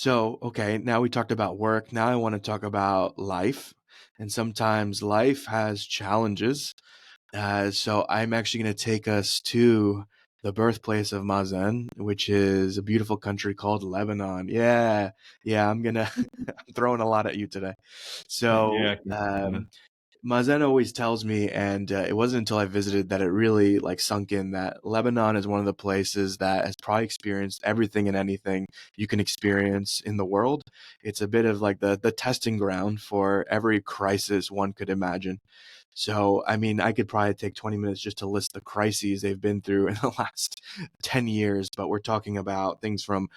So, okay, now we talked about work. Now I want to talk about life. And sometimes life has challenges. So I'm actually going to take us to the birthplace of Mazen, which is a beautiful country called Lebanon. Yeah, yeah, I'm throwing a lot at you today. Yeah, So, I can. Mazen always tells me, and it wasn't until I visited that it really like sunk in that Lebanon is one of the places that has probably experienced everything and anything you can experience in the world. It's a bit of like the testing ground for every crisis one could imagine. So, I mean, I could probably take 20 minutes just to list the crises they've been through in the last 10 years, but we're talking about things from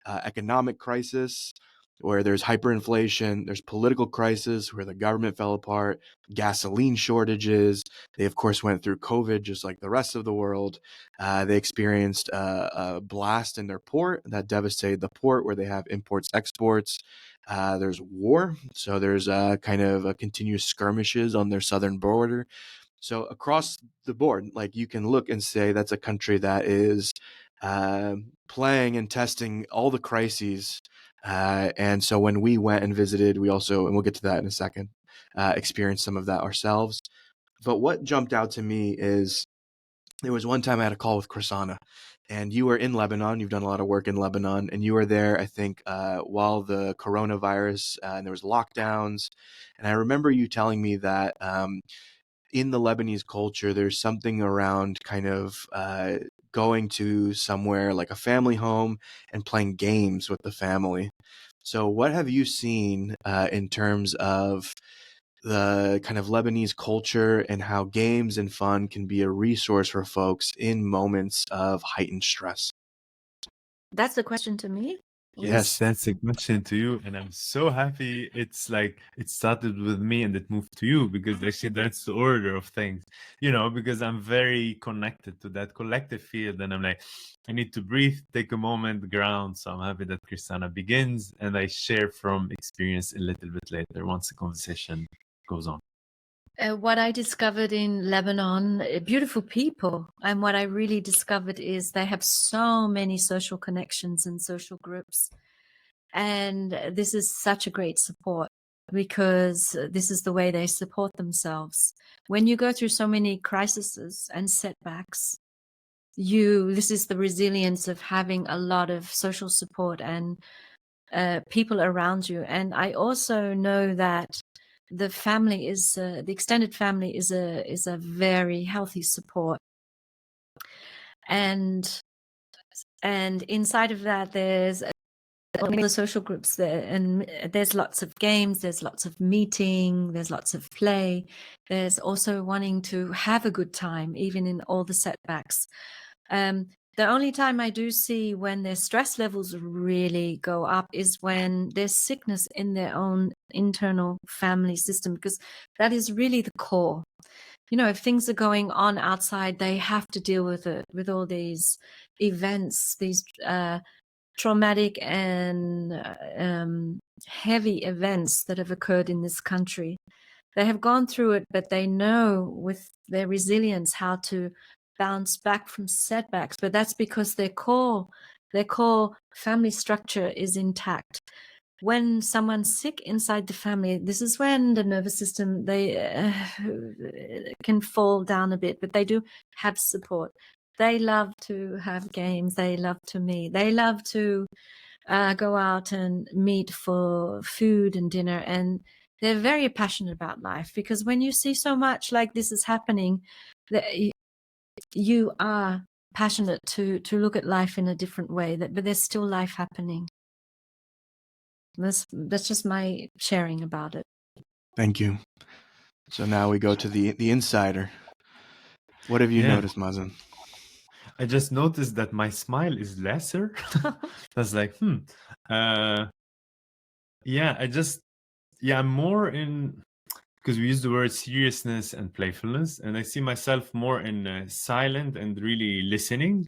economic crisis, where there's hyperinflation, there's political crisis where the government fell apart, gasoline shortages. They, of course, went through COVID just like the rest of the world. They experienced a blast in their port that devastated the port where they have imports, exports. There's war, so there's kind of a continuous skirmishes on their southern border. So across the board, like you can look and say that's a country that is playing and testing all the crises. And so when we went and visited, we also, and we'll get to that in a second, experienced some of that ourselves. But what jumped out to me is there was one time I had a call with Chrisana, and you were in Lebanon. You've done a lot of work in Lebanon, and you were there, I think, while the coronavirus and there was lockdowns. And I remember you telling me that in the Lebanese culture, there's something around kind of going to somewhere like a family home and playing games with the family. So, what have you seen in terms of the kind of Lebanese culture and how games and fun can be a resource for folks in moments of heightened stress? That's the question to me. Yes, Yes. that's a question to you, and I'm so happy it's like it started with me and it moved to you because actually that's the order of things, because I'm very connected to that collective field, and I'm like, I need to breathe, take a moment, ground. So I'm happy that Christina begins, and I share from experience a little bit later once the conversation goes on. What I discovered in Lebanon, beautiful people. And what I really discovered is they have so many social connections and social groups. And this is such a great support because this is the way they support themselves. When you go through so many crises and setbacks, this is the resilience of having a lot of social support and people around you. And I also know that the extended family is a very healthy support, and inside of that there's all the social groups there, and there's lots of games, there's lots of meeting, there's lots of play, there's also wanting to have a good time even in all the setbacks. The only time I do see when their stress levels really go up is when there's sickness in their own internal family system, because that is really the core. If things are going on outside, they have to deal with it, with all these events, these traumatic and heavy events that have occurred in this country. They have gone through it, but they know with their resilience how to bounce back from setbacks. But that's because their core family structure is intact. When someone's sick inside the family, this is when the nervous system, they can fall down a bit, but they do have support. They love to have games. They love to meet. They love to go out and meet for food and dinner. And they're very passionate about life, because when you see so much like this is happening, you are passionate to look at life in a different way. But there's still life happening. That's just my sharing about it. Thank you. So now we go to the insider. What have you Yeah, noticed, Mazen? I just noticed that my smile is lesser. I was like, uh, yeah, I'm more in, because we use the word seriousness and playfulness, and I see myself more in silent and really listening.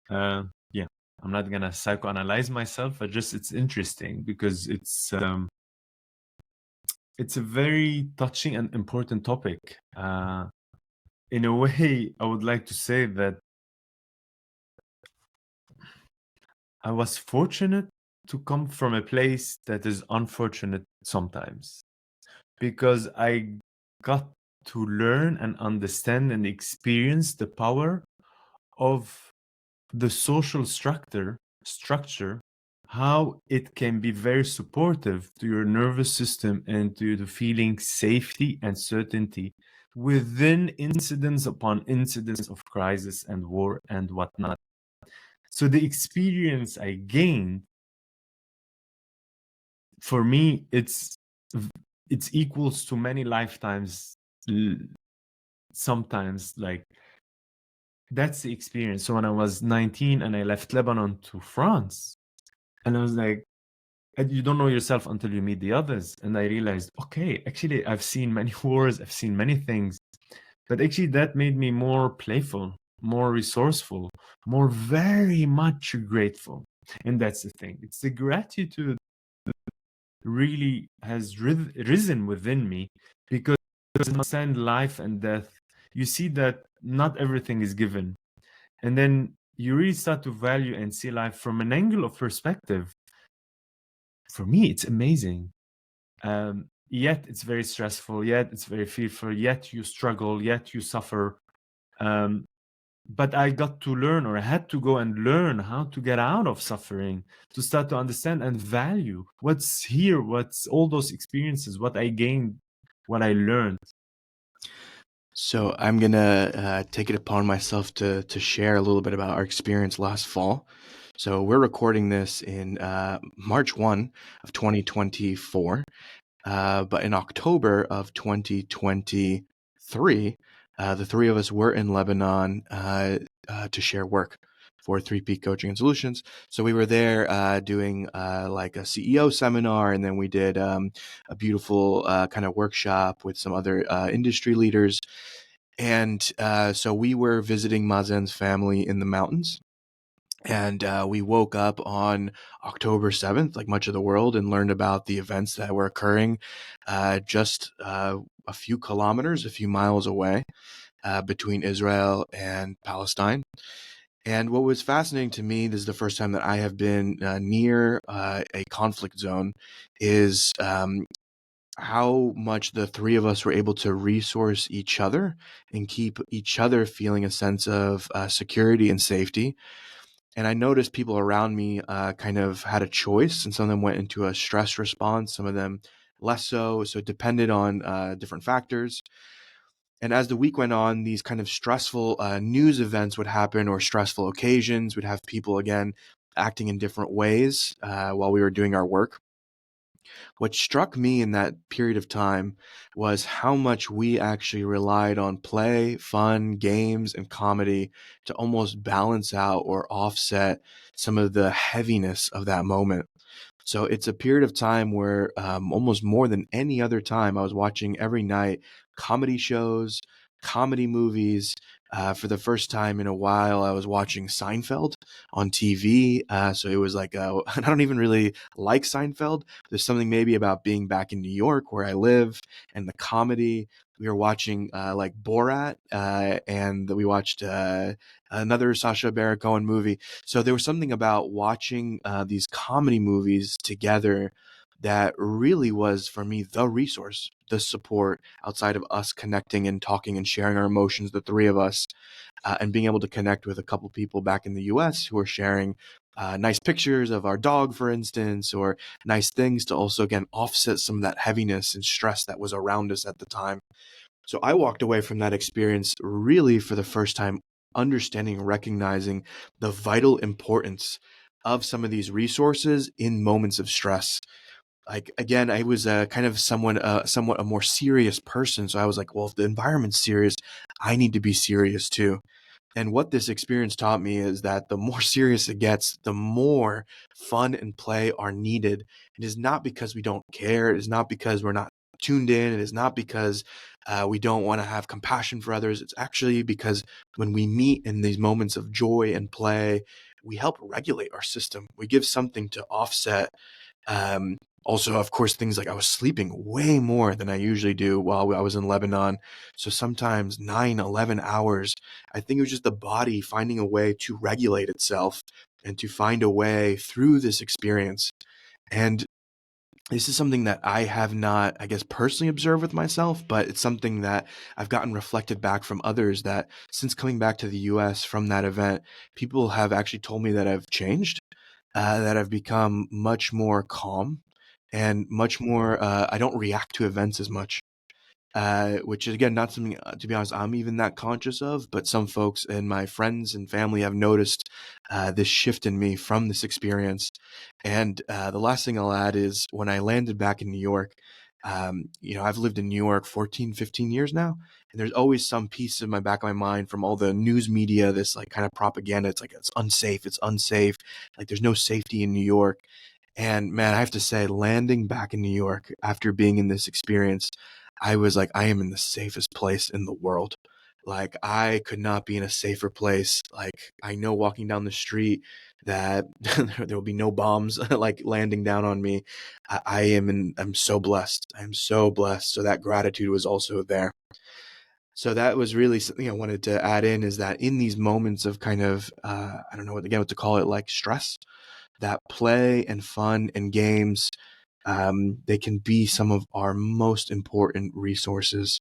Yeah, I'm not gonna psychoanalyze myself. It's interesting because it's a very touching and important topic. In a way, I would like to say that I was fortunate to come from a place that is unfortunate sometimes, because I got to learn and understand and experience the power of the social structure, how it can be very supportive to your nervous system and to the feeling safety and certainty within incidents upon incidents of crisis and war and whatnot. So the experience I gained, for me, it's equals to many lifetimes. Sometimes, like, that's the experience. So when I was 19 and I left Lebanon to France, and I was like, you don't know yourself until you meet the others. And I realized, okay, actually, I've seen many wars, I've seen many things, but actually that made me more playful, more resourceful, more very much grateful. And that's the thing. It's the gratitude that really has risen within me, because you understand life and death. You see that not everything is given. And then you really start to value and see life from an angle of perspective. For me, it's amazing. Yet it's very stressful, yet it's very fearful, yet you struggle, yet you suffer. But I got to learn, or I had to go and learn how to get out of suffering, to start to understand and value what's here, what's all those experiences, what I gained, what I learned. So I'm gonna take it upon myself to share a little bit about our experience last fall. So we're recording this in March 1 of 2024, but in October of 2023, the three of us were in Lebanon to share work for 3P Coaching and Solutions. So we were there doing like a CEO seminar, and then we did a beautiful kind of workshop with some other industry leaders. And so we were visiting Mazen's family in the mountains. And we woke up on October 7th, like much of the world, and learned about the events that were occurring just a few kilometers, a few miles away between Israel and Palestine. And what was fascinating to me, this is the first time that I have been near a conflict zone, is how much the three of us were able to resource each other and keep each other feeling a sense of security and safety. And I noticed people around me kind of had a choice, and some of them went into a stress response, some of them less so. So it depended on different factors. And as the week went on, these kind of stressful news events would happen, or stressful occasions. We'd have people again acting in different ways while we were doing our work. What struck me in that period of time was how much we actually relied on play, fun, games, and comedy to almost balance out or offset some of the heaviness of that moment. So it's a period of time where almost more than any other time, I was watching every night comedy shows, comedy movies. For the first time in a while, I was watching Seinfeld on TV. So it was like, I don't even really like Seinfeld. There's something maybe about being back in New York where I live and the comedy. We were watching like Borat, and we watched another Sacha Baron Cohen movie. So there was something about watching these comedy movies together that really was, for me, the resource, the support outside of us connecting and talking and sharing our emotions, the three of us, and being able to connect with a couple people back in the US who are sharing nice pictures of our dog, for instance, or nice things to also, again, offset some of that heaviness and stress that was around us at the time. So I walked away from that experience really for the first time understanding and recognizing the vital importance of some of these resources in moments of stress. Like, again, I was kind of somewhat a more serious person. So I was like, well, if the environment's serious, I need to be serious too. And what this experience taught me is that the more serious it gets, the more fun and play are needed. It is not because we don't care. It is not because we're not tuned in. It is not because we don't want to have compassion for others. It's actually because when we meet in these moments of joy and play, we help regulate our system. We give something to offset. Also, of course, things like I was sleeping way more than I usually do while I was in Lebanon. So sometimes 9, 11 hours. I think it was just the body finding a way to regulate itself and to find a way through this experience. And this is something that I have not, I guess, personally observed with myself, but it's something that I've gotten reflected back from others, that since coming back to the US from that event, people have actually told me that I've changed, that I've become much more calm and much more, I don't react to events as much. Which is again not something, to be honest, I'm even that conscious of. But some folks and my friends and family have noticed this shift in me from this experience. And the last thing I'll add is when I landed back in New York, I've lived in New York 14, 15 years now. And there's always some piece in my back of my mind from all the news media, this like kind of propaganda. It's like, it's unsafe. It's unsafe. Like there's no safety in New York. And man, I have to say, landing back in New York after being in this experience, I was like, I am in the safest place in the world. Like, I could not be in a safer place. Like, I know walking down the street that there will be no bombs like landing down on me. I'm so blessed. I'm so blessed. So that gratitude was also there. So that was really something I wanted to add in, is that in these moments of kind of, I don't know what to call it, like stress, that play and fun and games, they can be some of our most important resources.